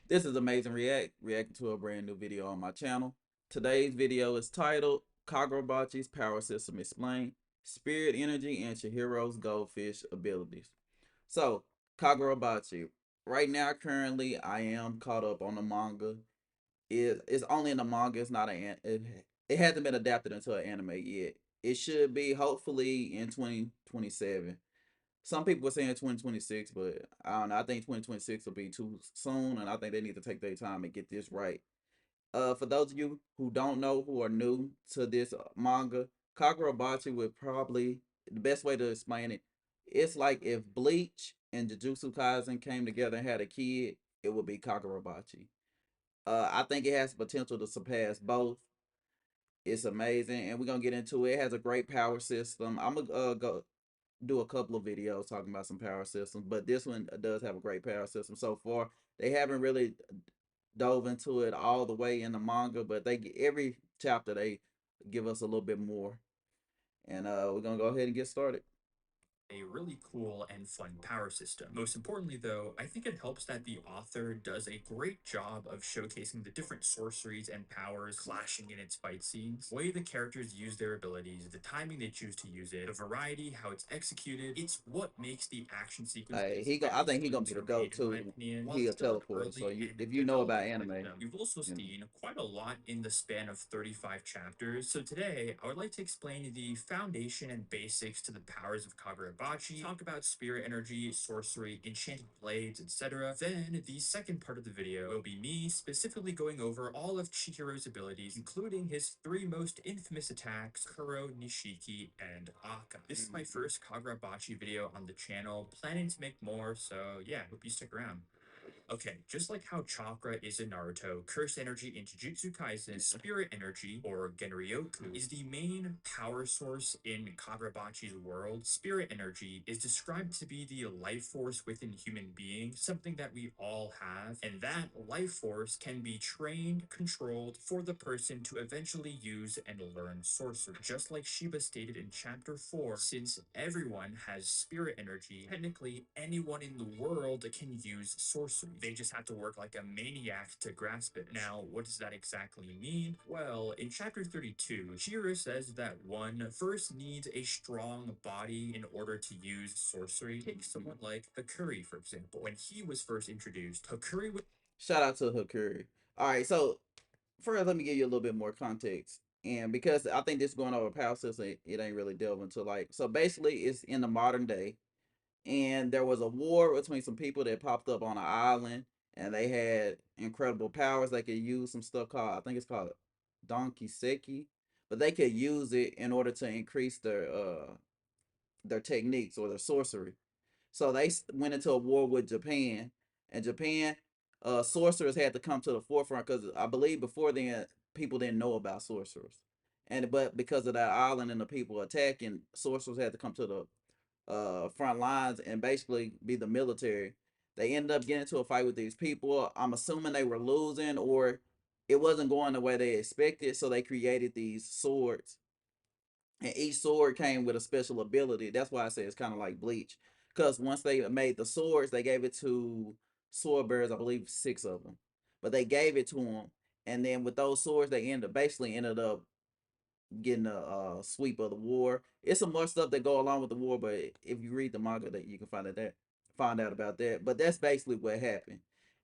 This is reacting to a brand new video on my channel. Today's video is titled Kagurabachi's Power System Explained, Spirit Energy and Chihiro's Goldfish Abilities. So, Kagurabachi. Right now, currently, I am caught up on the manga. It's only in the manga, it's not it hasn't been adapted into an anime yet. It should be hopefully in 2027. Some people were saying 2026, but I don't know. I think 2026 will be too soon, and I think they need to take their time and get this right. For those of you who don't know, who are new to this manga, Kagurabachi would probably, the best way to explain it, it's like if Bleach and Jujutsu Kaisen came together and had a kid, it would be Kagurabachi. I think it has potential to surpass both. It's amazing, and we're gonna get into it. It has a great power system. I'm gonna go do a couple of videos talking about some power systems, but this one does have a great power system so far. They haven't really dove into it all the way in the manga, but every chapter they give us a little bit more. And we're gonna go ahead and get started. A really cool and fun power system. Most importantly, though, I think it helps that the author does a great job of showcasing the different sorceries and powers clashing in its fight scenes, the way the characters use their abilities, the timing they choose to use it, the variety, how it's executed. It's what makes the action sequences He go. I very think he fun gonna be to the read, goat in my too. opinion. While He it's a still an teleporter, so early and if you know about developing anime, system, you've also you know. seen quite a lot in the span of 35 chapters. So today, I would like to explain the foundation and basics to the powers of Kagurabachi, talk about spirit energy, sorcery, enchanted blades, etc. Then, the second part of the video will be me specifically going over all of Chihiro's abilities, including his three most infamous attacks, Kuro, Nishiki, and Aka. This is my first Kagurabachi video on the channel, planning to make more, so yeah, hope you stick around. Okay, just like how chakra is in Naruto, curse energy in Jujutsu Kaisen, spirit energy, or Genryoku, is the main power source in Kagurabachi's world. Spirit energy is described to be the life force within human beings, something that we all have, and that life force can be trained, controlled for the person to eventually use and learn sorcery. Just like Shiba stated in chapter 4, since everyone has spirit energy, technically anyone in the world can use sorcery. They just have to work like a maniac to grasp it. Now, what does that exactly mean? Well, in chapter 32, Chihiro says that one first needs a strong body in order to use sorcery. Take someone like Hakuri, for example. When he was first introduced, Hakuri was Shout out to Hakuri. All right, so first let me give you a little bit more context, and because I think this going over power system, it ain't really delving into like so basically it's in the modern day, and there was a war between some people that popped up on an island, and they had incredible powers. They could use some stuff called, I think it's called Donkey Seki, but they could use it in order to increase their techniques or their sorcery. So they went into a war with Japan, and Japan sorcerers had to come to the forefront because I believe before then people didn't know about sorcerers, and but because of that island and the people attacking, sorcerers had to come to the front lines and basically be the military. They ended up getting into a fight with these people. I'm assuming they were losing or it wasn't going the way they expected, so they created these swords, and each sword came with a special ability. That's why I say it's kind of like Bleach, because once they made the swords, they gave it to sword bearers. I believe six of them, but they gave it to them, and then with those swords, they ended up getting a sweep of the war. It's some more stuff that go along with the war, but if you read the manga, that you can find out about that. But that's basically what happened.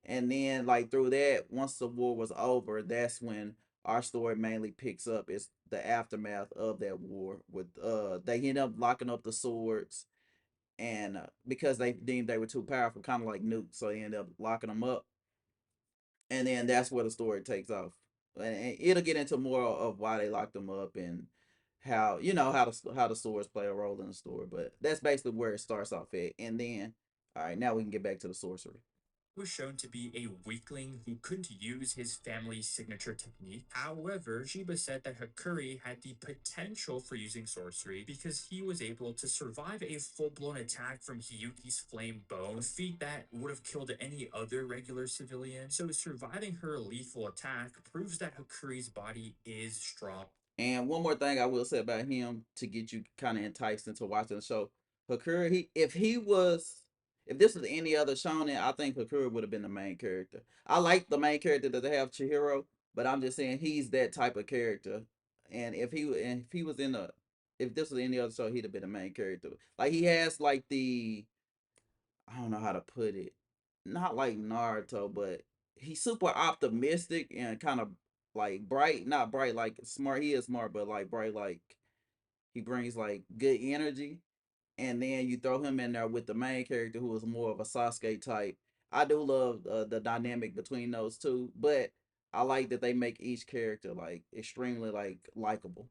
And then like through that, once the war was over, that's when our story mainly picks up. It's the aftermath of that war. With they end up locking up the swords, and because they deemed they were too powerful, kind of like nukes, so they end up locking them up, and then that's where the story takes off. And it'll get into more of why they locked them up and how how the swords play a role in the story. But that's basically where it starts off at. And then, all right, now we can get back to the sorcery. was shown to be a weakling who couldn't use his family's signature technique. However, Shiba said that Hakuri had the potential for using sorcery because he was able to survive a full-blown attack from Hiyuki's flame bone, a feat that would have killed any other regular civilian. So surviving her lethal attack proves that Hakuri's body is strong. And one more thing I will say about him to get you kind of enticed into watching the show, Hakura, he if he was If this was any other shonen, I think Kuro would have been the main character. I like the main character that they have, Chihiro, but I'm just saying he's that type of character. And if he was in a if this was any other show, he'd have been the main character. Like he has like the I don't know how to put it, not like Naruto, but he's super optimistic and kind of like bright, not bright like smart. He is smart, but like bright, like he brings like good energy, and then you throw him in there with the main character who is more of a Sasuke type. I do love the dynamic between those two, but I like that they make each character like extremely like likable.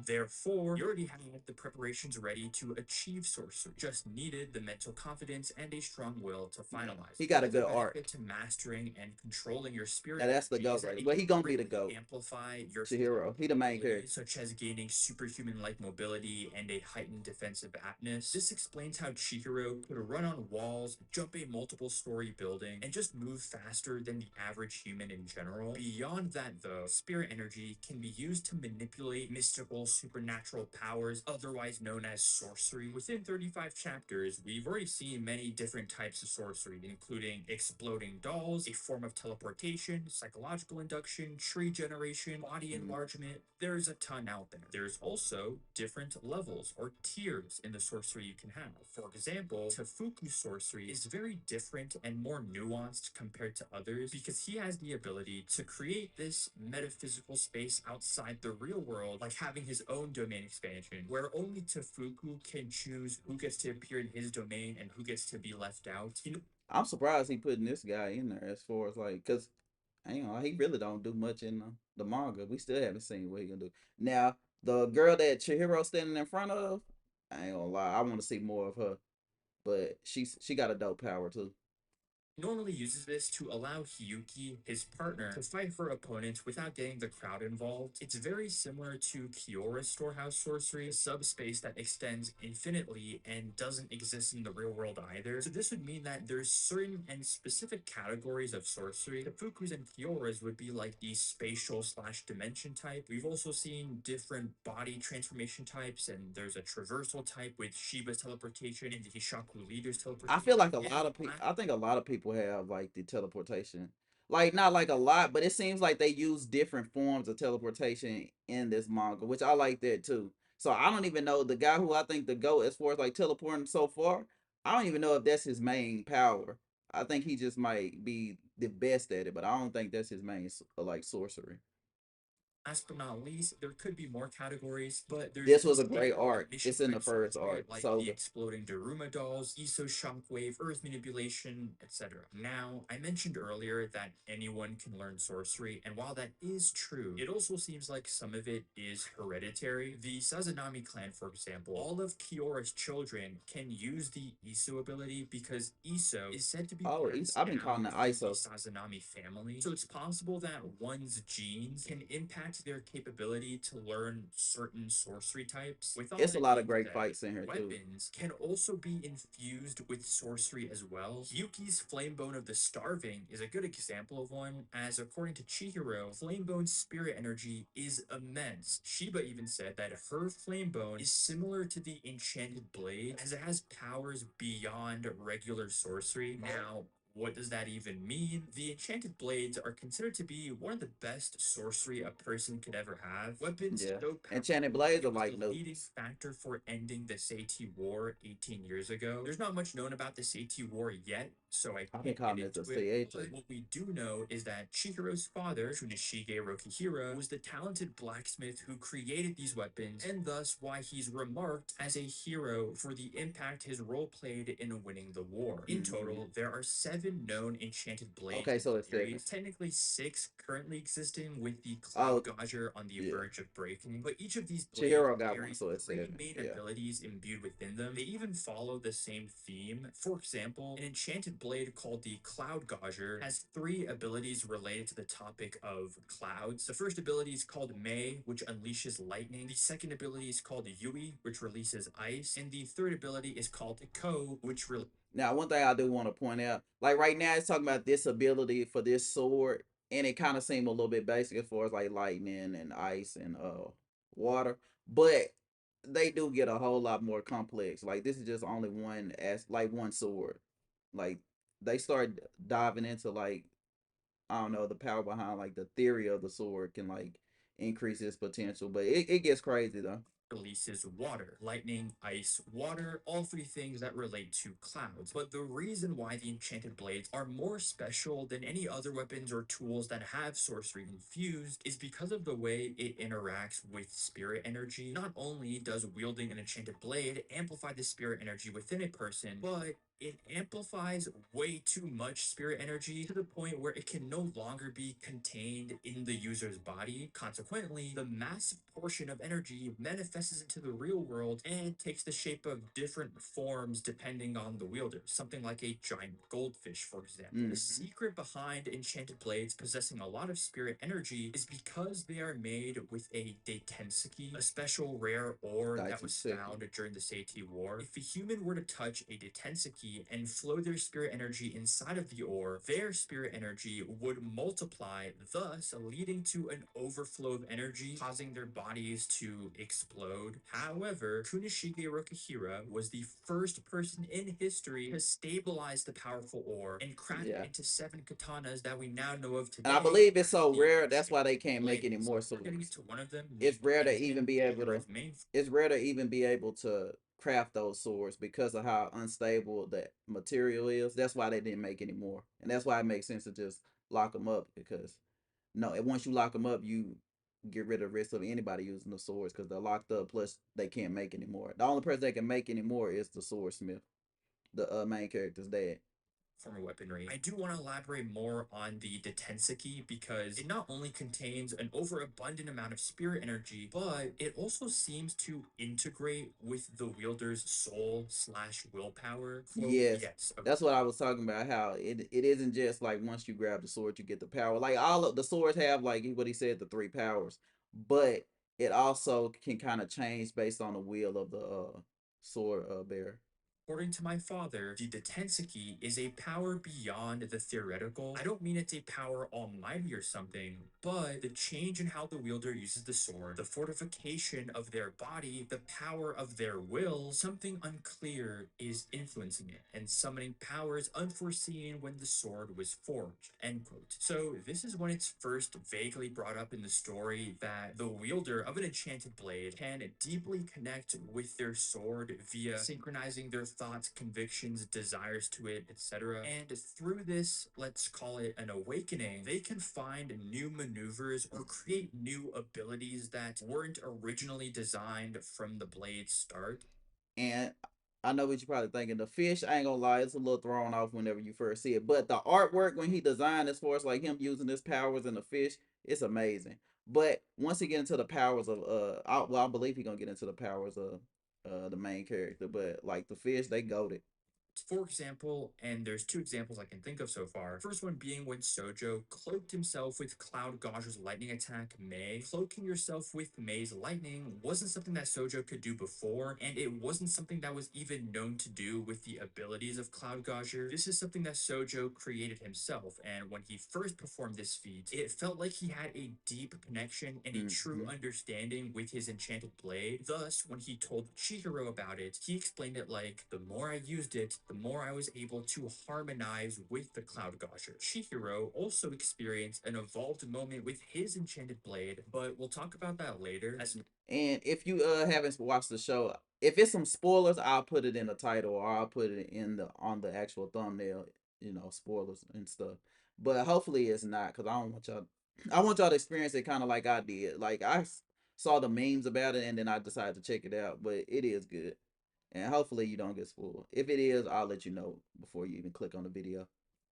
Therefore, you already had the preparations ready to achieve sorcery. Just needed the mental confidence and a strong will to Yeah, finalize he it. got a Another good benefit arc. to mastering and controlling your Now spirit that's the energy is goat that right. it Well, can he gonna be the greatly goat. amplify your Chihiro, physical he the main abilities, character. such as gaining superhuman-like mobility and a heightened defensive aptness. This explains how Chihiro could run on walls, jump a multiple-story building, and just move faster than the average human in general. Beyond that, though, spirit energy can be used to manipulate mystical supernatural powers, otherwise known as sorcery. Within 35 chapters, we've already seen many different types of sorcery, including exploding dolls, a form of teleportation, psychological induction, tree generation, body Mm. enlargement. There's a ton out there. There's also different levels or tiers in the sorcery you can have. For example, Tefuku sorcery is very different and more nuanced compared to others because he has the ability to create this metaphysical space outside the real world, like having his own domain expansion, where only Tefuku can choose who gets to appear in his domain and who gets to be left out. I'm surprised he putting this guy in there as far as like, cause you know he really don't do much in the manga. We still haven't seen what he gonna do. Now the girl that Chihiro standing in front of, I ain't gonna lie, I want to see more of her. But she got a dope power too. Normally uses this to allow Hiyuki, his partner, to fight her opponents without getting the crowd involved. It's very similar to Kyora's storehouse sorcery, a subspace that extends infinitely and doesn't exist in the real world either. So this would mean that there's certain and specific categories of sorcery. Tefuku's and Kyora's would be like the spatial slash dimension type. We've also seen different body transformation types, and there's a traversal type with Shiba's teleportation and the Hishaku leader's I feel like teleportation. a And lot of people. I think a lot of people have like the teleportation. Like not like a lot, but it seems like they use different forms of teleportation in this manga, which I like that too. So I don't even know the guy who I think the goat as far as like teleporting so far. I don't even know if that's his main power. I think he just might be the best at it, but I don't think that's his main like sorcery. last but not least, there could be more categories, but there's This the was a great standard arc. mission It's in the type first sorcery arc. like So the exploding Daruma dolls, Iso shockwave, earth manipulation, etc. Now, I mentioned earlier that anyone can learn sorcery, and while that is true, it also seems like some of it is hereditary. The Sazanami clan, for example, all of Kyora's children can use the Iso ability because Iso is said to be oh, passed I've been calling down it through the ISO. Sazanami family. So it's possible that one's genes can impact their capability to learn certain sorcery types. With all It's a that lot of being great said, fights in here too. weapons can also be infused with sorcery as well. Yuki's Flamebone of the Starving is a good example of one, as according to Chihiro, Flamebone's spirit energy is immense. Shiba even said that her Flamebone is similar to the Enchanted Blade, as it has powers beyond regular sorcery. Now, what does that even mean? The enchanted blades are considered to be one of the best sorcery a person could ever have. Weapons Yeah, so Enchanted powerful, Blades it are was like the leading nukes. factor for ending the Satui War 18 years ago. There's not much known about the Satui War yet, so I I've been can't get calling it the into it. CH. But what we do know is that Chihiro's father, Tsuneshige Rokihira, was the talented blacksmith who created these weapons, and thus why he's remarked as a hero for the impact his role played in winning the war. In Mm-hmm. total, there are 7 known enchanted blades Okay, in so the it's seven. series, technically 6 currently existing, with the Cloud Oh, Gauger on the yeah. verge of breaking. But each of these blades Chihiro got one, carries so it's 3 seven. main Yeah. abilities imbued within them. They even follow the same theme. For example, an enchanted blade called the Cloud Gauger has 3 abilities related to the topic of clouds. The first ability is called Mei, which unleashes lightning. The second ability is called Yui, which releases ice. And the third ability is called Ko, which Now, one thing I do want to point out, like right now, it's talking about this ability for this sword, and it kind of seemed a little bit basic as far as like lightning and ice and water. But they do get a whole lot more complex. Like this is just only one as like one sword. Like they start diving into like I don't know the power behind like the theory of the sword can like increase its potential, but it gets crazy though. Releases water, lightning, ice, water, all three things that relate to clouds. But the reason why the enchanted blades are more special than any other weapons or tools that have sorcery infused is because of the way it interacts with spirit energy. Not only does wielding an enchanted blade amplify the spirit energy within a person, but it amplifies way too much spirit energy to the point where it can no longer be contained in the user's body. Consequently, the massive portion of energy manifests into the real world and takes the shape of different forms depending on the wielder. Something like a giant goldfish, for example. The Mm-hmm. secret behind enchanted blades possessing a lot of spirit energy is because they are made with a Detenti, a special rare ore that was Daichiseki. found during the Satui War. If a human were to touch a Detenti and flow their spirit energy inside of the ore, their spirit energy would multiply, thus leading to an overflow of energy, causing their bodies to explode. However, Kunishige Rokuhira was the first person in history to stabilize the powerful ore and craft it Yeah. into seven katanas that we now know of And I today believe it's as so the rare. That's why enchanted they can't make any blades. more Getting swords. into one of them, It's meet rare to even Enten, be able to. Chihiro's main. It's rare to even be able to craft those swords because of how unstable the material is. That's why they didn't make any more, and that's why it makes sense to just lock them up because no, and once you lock them up, you get rid of the risk of anybody using the swords because they're locked up. Plus, they can't make anymore. The only person that can make anymore is the swordsmith, the main character's dad. Form of weaponry. I do want to elaborate more on the Detenseki because it not only contains an overabundant amount of spirit energy, but it also seems to integrate with the wielder's soul slash willpower. Quote, Yes, yes, that's what I was talking about. How it isn't just like once you grab the sword, you get the power. Like all of the swords have like what he said, the three powers, but it also can kind of change based on the will of the sword bearer. according to my father, the Detenseki is a power beyond the theoretical. I don't mean it's a power almighty or something, but the change in how the wielder uses the sword, the fortification of their body, the power of their will, something unclear is influencing it and summoning powers unforeseen when the sword was forged. End quote. So this is when it's first vaguely brought up in the story that the wielder of an enchanted blade can deeply connect with their sword via synchronizing their thoughts, convictions, desires to it, etc. And through this, let's call it an awakening, they can find new maneuvers or create new abilities that weren't originally designed from the blade's start. And I know what you're probably thinking. The fish, I ain't gonna lie, it's a little thrown off whenever you first see it. But the artwork when he designed as far as like him using his powers and the fish, it's amazing. But once he get into the powers of I believe he gonna get into the powers of the main character. But like the fish, they goaded. For example, and there's two examples I can think of so far. First one being when Sojo cloaked himself with Cloud Gauger's lightning attack, Mei. Cloaking yourself with Mei's lightning wasn't something that Sojo could do before, and it wasn't something that was even known to do with the abilities of Cloud Gauger. This is something that Sojo created himself, and when he first performed this feat, it felt like he had a deep connection and a true Mm-hmm. understanding with his enchanted blade. Thus, when he told Chihiro about it, he explained it like, the more I used it, the more I was able to harmonize with the Cloud Gauger. Chihiro also experienced an evolved moment with his enchanted blade, but we'll talk about that later. As And if you haven't watched the show, if it's some spoilers, I'll put it in the title or I'll put it in the on the actual thumbnail. You know, spoilers and stuff. But hopefully it's not because I don't want y'all. I want y'all to experience it kind of like I did. Like saw the memes about it and then I decided to check it out. But it is good, and hopefully you don't get spoiled. If it is, I'll let you know before you even click on the video.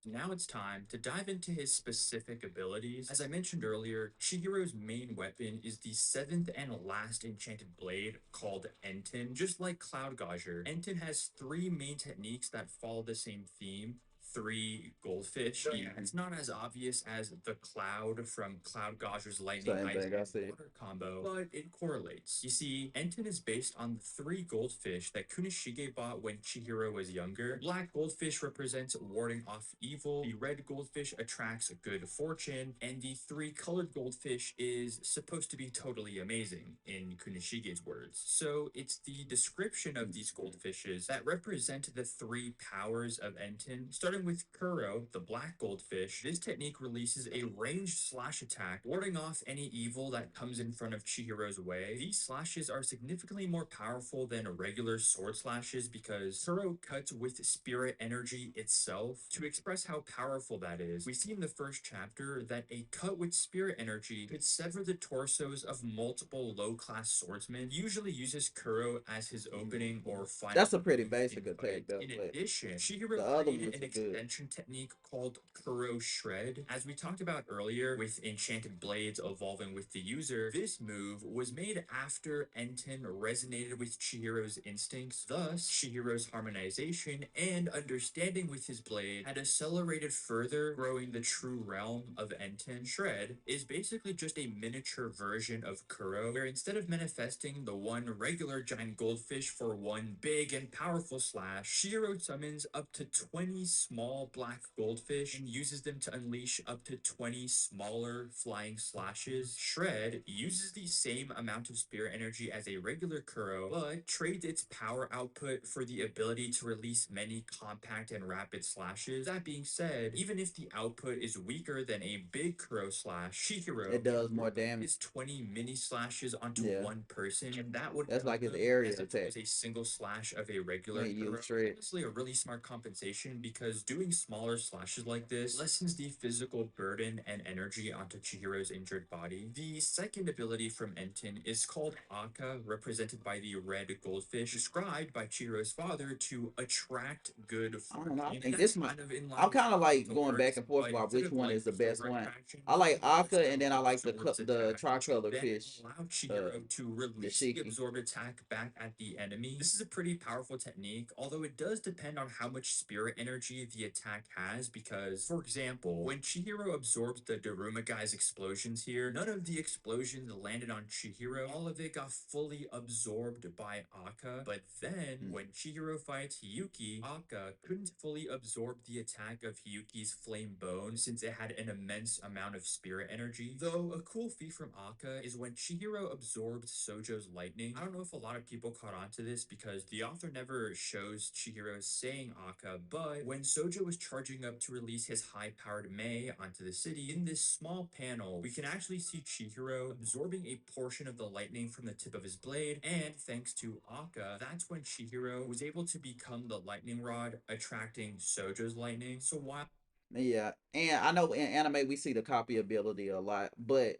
now it's time to dive into his specific abilities. As I mentioned earlier, Chihiro's main weapon is the seventh and last enchanted blade called Enten. Just like Cloud Gauger, Enten has three main techniques that follow the same theme. three goldfish. Yeah, it's not as obvious as the cloud from Cloud Gauger's lightning Same ice thing I and said. water combo, but it correlates. You see, Enten is based on the three goldfish that Kunishige bought when Chihiro was younger. Black goldfish represents warding off evil, the red goldfish attracts good fortune, and the three colored goldfish is supposed to be totally amazing, in Kunishige's words. So it's the description of these goldfishes that represent the three powers of Enten. Starting with Kuro, the black goldfish, this technique releases a ranged slash attack, warding off any evil that comes in front of Chihiro's way. These slashes are significantly more powerful than regular sword slashes because Kuro cuts with spirit energy itself. To express how powerful that is, we see in the first chapter that a cut with spirit energy could sever the torsos of multiple low-class swordsmen. He usually uses Kuro as his opening or final That's a pretty move in basic attack fight. though, In but addition, Chihiro the other created ones an are good. extension technique called Kuro Shred. As we talked about earlier, with enchanted blades evolving with the user, this move was made after Enten resonated with Chihiro's instincts. Thus, Chihiro's harmonization and understanding with his blade had accelerated further, growing the true realm of Enten. Shred is basically just a miniature version of Kuro, where instead of manifesting the one regular giant goldfish for one big and powerful slash, Chihiro summons up to 20 small black goldfish and uses them to unleash up to 20 smaller flying slashes. Shred uses the same amount of spirit energy as a regular Kuro, but trades its power output for the ability to release many compact and rapid slashes. That being said, even if the output is weaker than a big Kuro slash, Chihiro It can does more group up damage. his 20 mini slashes onto Yeah, one person, and that would that's kill like his them area as if it attack was a single slash of a when regular he Kuro. used shred. Honestly, a really smart compensation because doing smaller slashes like this lessens the physical burden and energy onto Chihiro's injured body. The second ability from Enten is called Aka, represented by the red goldfish, described by Chihiro's father to attract good I don't know. I fortune. And think that's this might. kind of in line I'm with kind how of like Aka going back works, and forth but about instead which of one like is the best silver one. attraction, I like let's Aka, and go then I like absorbs the attack, which tricolor then fish, allow uh, Chihiro to release the Nishiki. absorbed attack back at the enemy. This is a pretty powerful technique, although it does depend on how much spirit energy the attack has, because, for example, when Chihiro absorbed the Daruma guy's explosions here, none of the explosions landed on Chihiro. All of it got fully absorbed by Aka, but then Hmm. when Chihiro fights Hiyuki, Aka couldn't fully absorb the attack of Hiyuki's flame bone since it had an immense amount of spirit energy. Though a cool feat from Aka is when Chihiro absorbed Sojo's lightning. I don't know if a lot of people caught on to this because the author never shows Chihiro saying Aka, but when Sojo was charging up to release his high-powered Mei onto the city, in this small panel, we can actually see Chihiro absorbing a portion of the lightning from the tip of his blade, and thanks to Aka, that's when Chihiro was able to become the lightning rod, attracting Sojo's lightning. So while Yeah, and I know in anime we see the copy ability a lot, but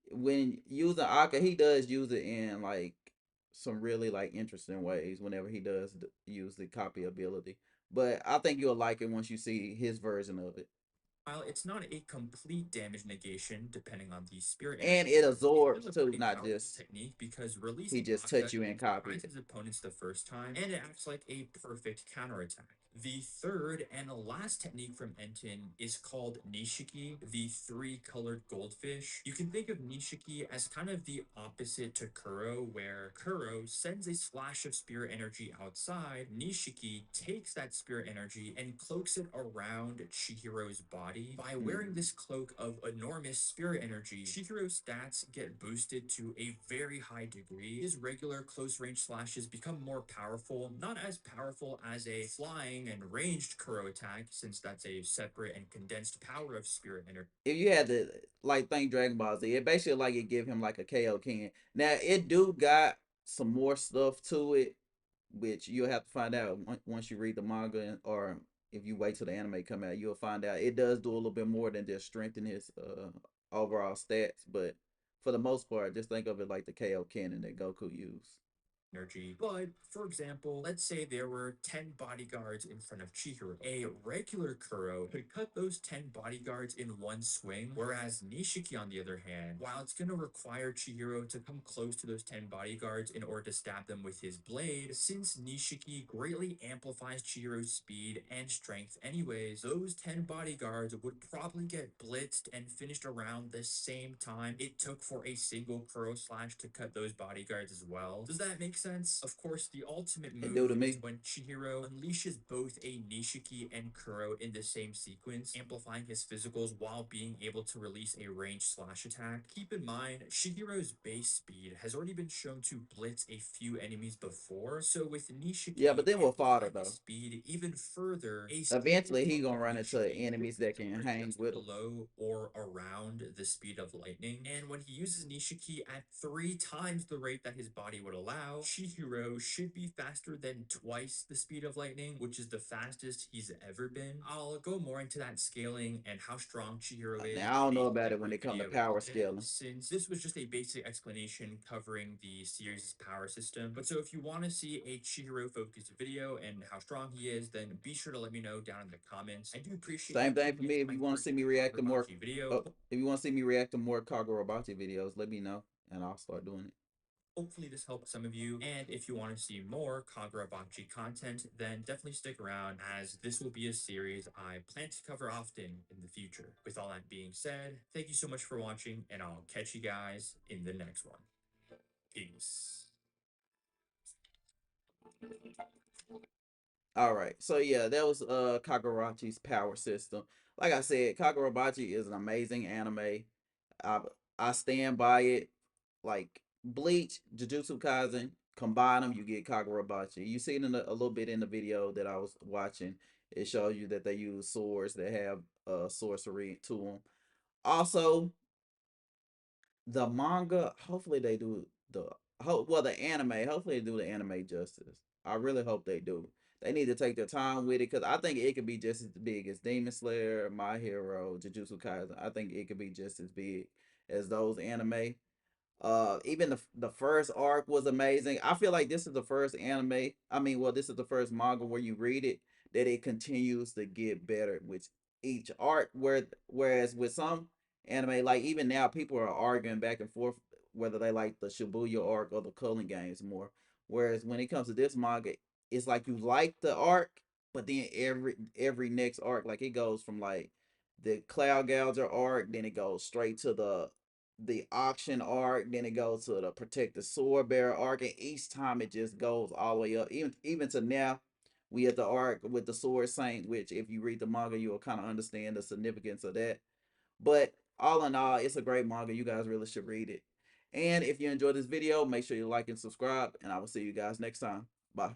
when using Aka, he does use it in like some really like interesting ways. Whenever he does use the copy ability, but I think you'll like it once you see his version of it. While it's not a complete damage negation, depending on the spirit And energy it level, it's absorbs still a too, pretty not powerful just technique because he releasing just Aka touch you can and copy surprise it. his opponents the first time, and it acts like a perfect counterattack. The third and last technique from Enten is called Nishiki, the three-colored goldfish. You can think of Nishiki as kind of the opposite to Kuro, where Kuro sends a splash of spirit energy outside. Nishiki takes that spirit energy and cloaks it around Chihiro's body. By wearing Hmm. this cloak of enormous spirit energy, Chihiro's stats get boosted to a very high degree. His regular close range slashes become more powerful, not as powerful as a flying and ranged Kuro attack, since that's a separate and condensed power of spirit energy. If you had to like think Dragon Ball Z, it basically like it give him like a KO King. Now it do got some more stuff to it, which you'll have to find out once you read the manga, or if you wait till the anime come out, you'll find out it does do a little bit more than just strengthen his overall stats. But for the most part, just think of it like the KO cannon that Goku used. energy. But for example, let's say there were 10 bodyguards in front of Chihiro. A regular Kuro could cut those 10 bodyguards in one swing, whereas Nishiki, on the other hand, while it's going to require Chihiro to come close to those 10 bodyguards in order to stab them with his blade, since Nishiki greatly amplifies Chihiro's speed and strength anyways, those 10 bodyguards would probably get blitzed and finished around the same time it took for a single Kuro slash to cut those bodyguards as well. Does that make sense? Of course, the ultimate It do move to is me. when Chihiro unleashes both a Nishiki and Kuro in the same sequence, amplifying his physicals while being able to release a ranged slash attack. Keep in mind, Chihiro's base speed has already been shown to blitz a few enemies before, so with Yeah, but Nishiki then we'll fodder amplifying his though. speed even further, a speed Eventually, boost he on gonna run into Nishiki enemies that can are hang just with him. below or around the speed of lightning. And when he uses Nishiki at 3 times the rate that his body would allow, Chihiro should be faster than twice the speed of lightning, which is the fastest he's ever been. I'll go more into that scaling and how strong Chihiro is Now I don't in know a about it when it separate come to video in a power bit, scaling. since this was just a basic explanation covering the series' power system. But so if you want to see a Chihiro focused video and how strong he is, then be sure to let me know down in the comments. I do appreciate you Same thing for tuning me. into If my you want to first see me react to more, Kagurabachi video. if you want to see me react to more Kagurabachi videos, let me know and I'll start doing it. Hopefully this helped some of you. And if you want to see more Kagurabachi content, then definitely stick around as this will be a series I plan to cover often in the future. With all that being said, thank you so much for watching and I'll catch you guys in the next one. Peace. All right, so yeah, that was Kagurachi's power system. Like I said, Kagurabachi is an amazing anime. I I stand by it. Like Bleach, Jujutsu Kaisen, combine them, you get Kagurabachi. You see it in a little bit in the video that I was watching. It shows you that they use swords that have sorcery to them. Also, the manga, hopefully they do well the anime. Hopefully they do the anime justice. I really hope they do. They need to take their time with it because I think it could be just as big as Demon Slayer, My Hero, Jujutsu Kaisen. I think it could be just as big as those anime. Even the first arc was amazing. I feel like this is the first anime. I mean, well, this is the first manga where you read it that it continues to get better with each arc. Whereas with some anime, like even now, people are arguing back and forth whether they like the Shibuya arc or the Culling Games more. Whereas when it comes to this manga, it's like you like the arc, but then every next arc, like it goes from like the Cloud Gouger arc, then it goes straight to the auction arc, then it goes to the protect the sword bearer arc, and each time it just goes all the way up. Even to now, we at the arc with the sword saint, which if you read the manga, you'll kind of understand the significance of that. But all in all, it's a great manga. You guys really should read it. And if you enjoyed this video, make sure you like and subscribe, and I will see you guys next time. Bye.